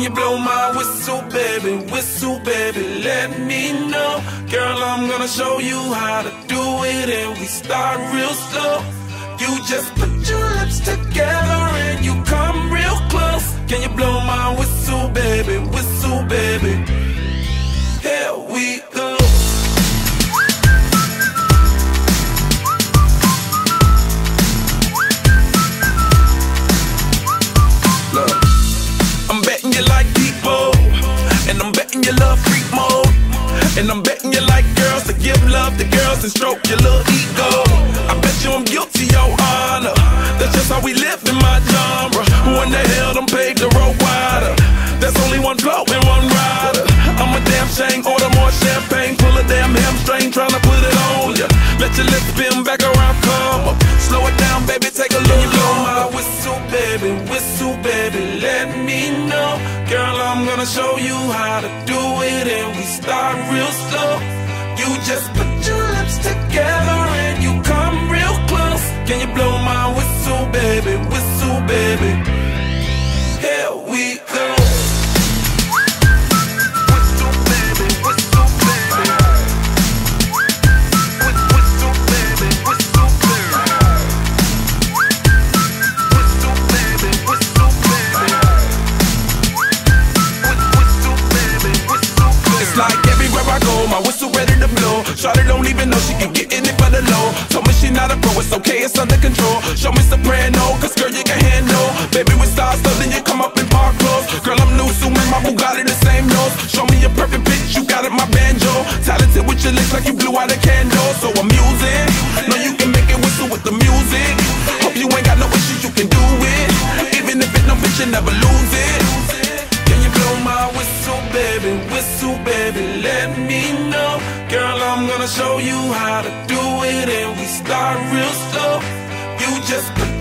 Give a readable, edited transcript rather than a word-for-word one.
Can you blow my whistle, baby, whistle, baby, let me know. Girl, I'm gonna show you how to do it, and we start real slow. You just put your lips together and you come real close. Can you blow my whistle, baby, whistle, baby? Here we go. Look, I'm betting you like people, and I'm betting you love freak mode, and I'm betting you like girls to give love to girls and stroke your little ego. I bet you I'm guilty, your honor. That's just how we live in my genre. Who in the hell done paved the road wider? There's only one flow and one rider. I'm a damn shame, order more champagne, pull a damn hamstring, tryna put it on ya. Let your lips spin back around, come up. Slow it down, baby, take a look. Can you blow my whistle, baby, let me know. Girl, I'm gonna show you how to do it, and we start real slow. You just put your lips together and you come real close. Can you blow my whistle, baby, whistle, baby? Here we go. Whistle, baby, whistle, baby. Whistle, baby, whistle, baby. Whistle, baby, whistle, baby. Whistle, baby, whistle, baby. It's like everywhere I go, my whistle ready to blow. Shawty don't even know she can get in it for the low. Told me she not a pro, it's okay, it's under control. Show me soprano, cause girl you can handle. Baby with stars, so then you come up in park clothes. Girl I'm new, so man, my Bugatti the same nose. Show me a perfect pitch, you got it, my banjo. Talented with your lips like you blew out a candle. So I'm using, know you can make it whistle with the music. Hope you ain't got no issues, you can do it. Even if it no bitch, you never lose it. Can you blow my whistle, baby, let me know. Girl, I'm gonna show you how to do it, and we start real slow. You just put